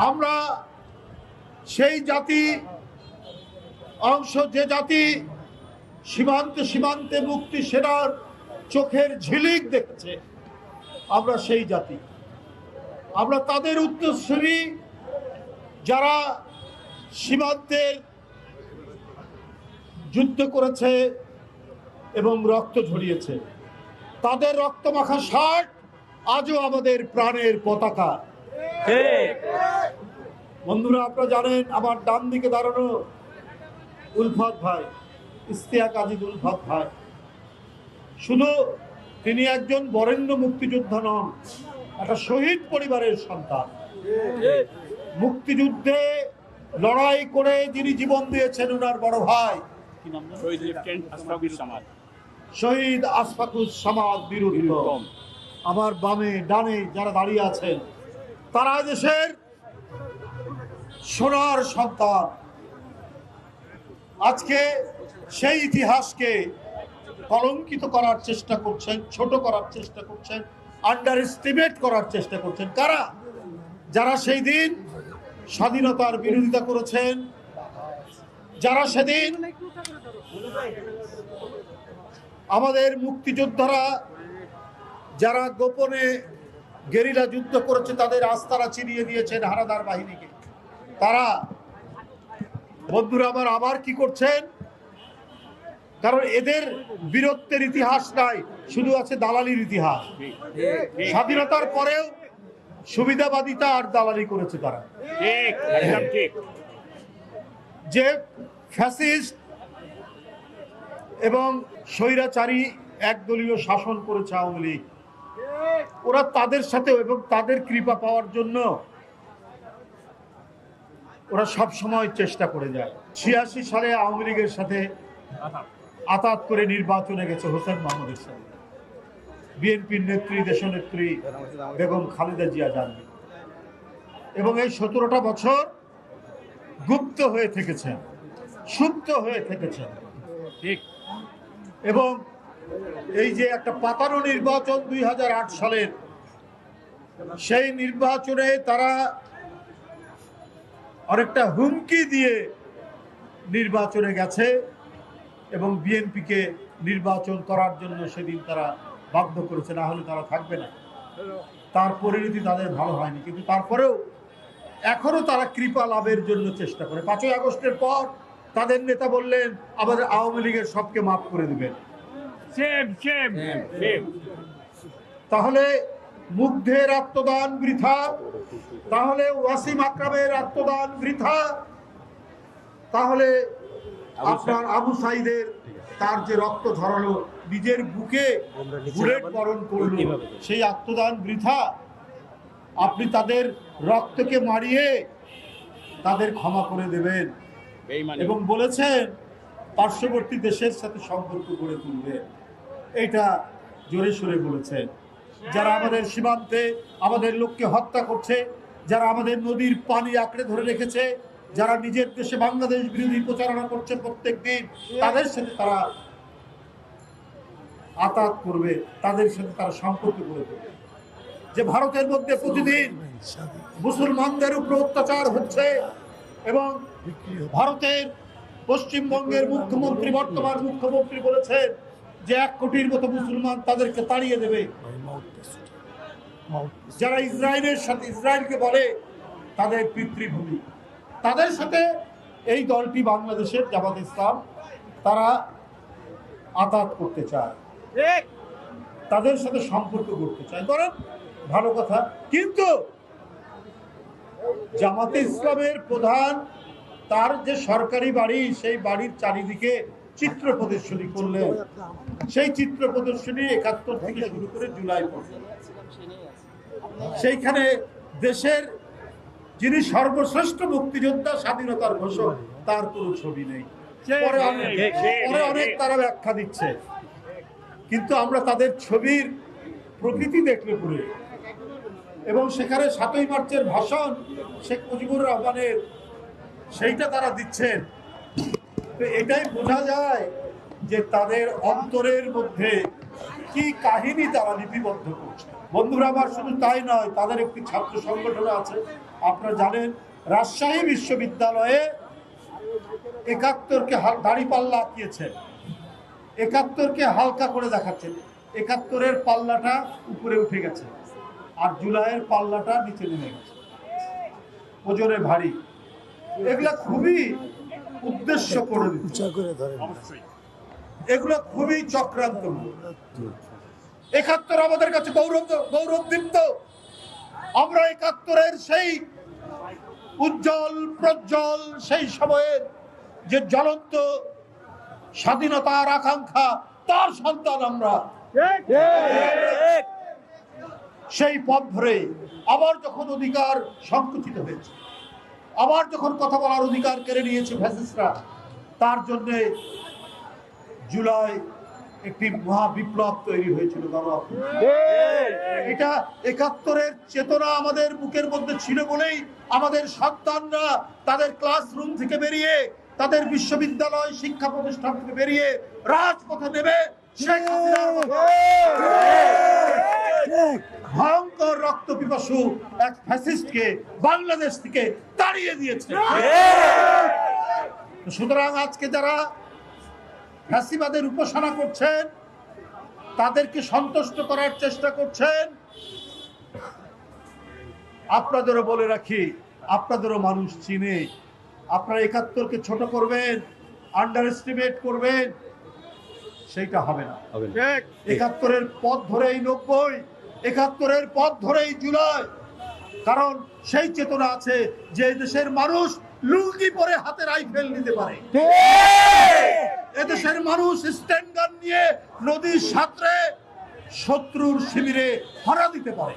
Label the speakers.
Speaker 1: আমরা সেই জাতি অংশ যে জাতি সীমান্তে সীমান্তে মুক্তি সেনার চোখের ঝিলিক দেখছে, আমরা সেই জাতি। আমরা তাদের উত্তরসূরি যারা সীমান্তে যুদ্ধ করেছে এবং রক্ত ঝরিয়েছে। তাদের রক্তমাখা শার্ট আজও আমাদের প্রাণের পতাকা। বন্ধুরা, আপনারা জানেন আমার ডান দিকে দাঁড়ানো উলফাত ভাই, ইশতিয়াক আজিজ উলফাত ভাই, শুধু তিনি একজন বরেণ্য মুক্তিযোদ্ধা নন, একটা শহীদ পরিবারের সন্তান। মুক্তিযুদ্ধে লড়াই করে যিনি জীবন দিয়েছেন ওনার বড় ভাই শহীদ আশফাকুস সামাদ বীরুত্তম। আমার বামে ডানে যারা দাঁড়িয়ে আছেন তারা দেশের সোনার সন্তান। আজকে সেই ইতিহাসকে কলঙ্কিত করার চেষ্টা করছেন, ছোট করার চেষ্টা করছেন, আন্ডার এস্টিমেট করার চেষ্টা করছেন। কারা? যারা সেই দিন স্বাধীনতার বিরোধিতা করেছেন, যারা সেদিন আমাদের মুক্তিযোদ্ধারা যারা গোপনে গেরিলা যুদ্ধ করেছে তাদের আস্তারা চিনিয়ে দিয়েছেন হানাদার বাহিনীকে। তারা বন্ধুরা আবার কি করছেন? কারণ এদের বীরত্বের ইতিহাস নাই, শুধু আছে দালালির ইতিহাস। স্বাধীনতার পরেও সুবিধাবাদিতা আর দালালি করেছে তারা। যে ফ্যাসিস্ট এবং স্বৈরাচারী একদলীয় শাসন করেছে আওয়ামী লীগ, ওরা তাদের সাথে এবং তাদের কৃপা পাওয়ার জন্য ওরা সব সময় চেষ্টা করে যায়। ৮৬ সালে আওয়ামী লীগের সাথে আতাত করে নির্বাচনে গেছে হোসেন মাহমুদের সাথে, বিএনপির নেত্রী দেশনেত্রী বেগম খালেদা জিয়া জানবি, এবং এই ১৭টা বছর গুপ্ত হয়ে থেকেছেন, সুপ্ত হয়ে থেকেছেন। এবং এই যে একটা পাতানো নির্বাচন ২০০৮ সালের, সেই নির্বাচনে তারা অনেকটা হুমকি দিয়ে নির্বাচনে গেছে এবং বিএনপিকে নির্বাচন করার জন্য সেদিন তারা বাধ্য করেছে, না হলে তারা থাকবে না। তার পরিণতি তাদের ভালো হয়নি, কিন্তু তারপরেও এখনো তারা কৃপা লাভের জন্য চেষ্টা করে। ৫ই আগস্টের পর তাদের নেতা বললেন আমাদের আওয়ামী লীগের সবকে মাফ করে দিবেন। তাহলে মুগ্ধের আত্মদান বৃথা, তাহলে ওয়াসিম আকরামের আত্মদান বৃথা, তাহলে আপনার আবু সাইদের তার যে রক্ত ঝরালো, নিজের বুকে বুলেট বরণ করলো, সেই আত্মদান বৃথা। আপনি তাদের রক্তকে মারিয়ে তাদের ক্ষমা করে দেবেন এবং বলেছেন পার্শ্ববর্তী দেশের সাথে সম্পর্ক গড়ে তুলবেন। এটা জোরে সোরে বলেছেন। যারা আমাদের সীমান্তে আমাদের লোককে হত্যা করছে, যারা আমাদের নদীর পানি আঁকড়ে ধরে রেখেছে, যারা নিজের দেশে বাংলাদেশ বিরোধী প্রচারণা করছে প্রত্যেক দিন, তাদের সাথে তারা আতাত করবে, তাদের সাথে তারা সম্পর্ক গড়ে তুলবে। যে ভারতের মধ্যে প্রতিদিন মুসলমানদের উপর অত্যাচার হচ্ছে এবং ভারতের পশ্চিমবঙ্গের মুখ্যমন্ত্রী, বর্তমান মুখ্যমন্ত্রী বলেছেন যে ১ কোটির মতো মুসলমান তাদেরকে তাড়িয়ে দেবে। যারা ইসরায়েলের সাথে, ইসরায়েলকে বলে তাদের পিতৃভূমি, তাদের সাথে এই দলটি বাংলাদেশের জামাত ইসলাম তারা আতাত করতে চায়, তাদের সাথে সম্পর্ক করতে চায়। করেন, ভালো কথা। কিন্তু জামাতে ইসলামের প্রধান তার যে সরকারি বাড়ি, সেই বাড়ির চারিদিকে চিত্র প্রদর্শনী করলেন। সেই চিত্র প্রদর্শনী ৭১ থেকে শুরু করে জুলাই পর্যন্ত, সেইখানে দেশের যিনি সর্বশ্রেষ্ঠ মুক্তিযোদ্ধা, স্বাধীনতার ঘোষক, তার কোনো ছবি নেই। পরে অনেক তারা ব্যাখ্যা দিচ্ছে, কিন্তু আমরা তাদের ছবির প্রকৃতি দেখলে পড়ে, এবং সেখানে ৭ই মার্চের ভাষণ শেখ মুজিবুর রহমানের সেইটা তারা দিচ্ছেন। তো এটাই বোঝা যায় যে তাদের অন্তরের মধ্যে কি কাহিনী তারা লিপিবদ্ধ করছে। বন্ধুরা আমার, শুধু তাই নয়, তাদের একটি ছাত্র সংগঠন আছে। আপনারা জানেন রাজশাহী বিশ্ববিদ্যালয়ে ৭১-কে দাঁড়িপাল্লা আঁকিয়েছে, ৭১-কে হালকা করে দেখাচ্ছেন। ৭১-এর পাল্লাটা উপরে উঠে গেছে আর জুলাইয়ের পাল্লাটা নিচে নেমে গেছে, ওজনে ভারী। এগুলা খুবই উদ্দেশ্য করে দিচ্ছে, এগুলো খুবই চক্রান্ত। ৭১ আমাদের কাছে গৌরবদীপ্ত। আমরা ৭১-এর সেই উজ্জ্বল প্রজ্জ্বল সেই সময়ের যে জ্বলন্ত স্বাধীনতার আকাঙ্ক্ষা, তার সন্তান আমরা। সেই পথ ধরে আবার যখন অধিকার সংকুচিত হয়েছে, আবার যখন কথা বলার অধিকার কেড়ে নিয়েছে ফ্যাসিস্টরা, তার জন্য জুলাই একটি মহা বিপ্লব তৈরি হয়েছিল। এটা ৭১-এর চেতনা আমাদের বুকের মধ্যে ছিল বলেই আমাদের সন্তানরা তাদের ক্লাসরুম থেকে বেরিয়ে, তাদের বিশ্ববিদ্যালয় শিক্ষা প্রতিষ্ঠান থেকে বেরিয়ে রাজপথে নেমে শেখ হাসিনার মতো ভয়ঙ্কর রক্ত পিপাসু এক ফ্যাসিস্টকে বাংলাদেশ থেকে তাড়িয়ে দিয়েছে। সুতরাং আজকে যারা ফ্যাসিবাদের উপাসনা করছেন, তাদেরকে সন্তুষ্ট করার চেষ্টা করছেন, আপনাদেরও বলে রাখি, আপনাদেরও মানুষ চিনে। আপনারা ৭১-কে ছোট করবেন, আন্ডার এস্টিমেট করবেন, সেইটা হবে না। ৭১-এর পথ ধরেই ৯০, ৭১-এর পথ ধরেই জুলাই। কারণ সেই চেতনা আছে যে দেশের মানুষ লুঙ্গি পরে হাতে রাইফেল নিতে পারে, এদেশের মানুষ স্ট্যান্ড গান নিয়ে নদীর সাঁতরে শত্রুর শিবিরে হানা দিতে পারে।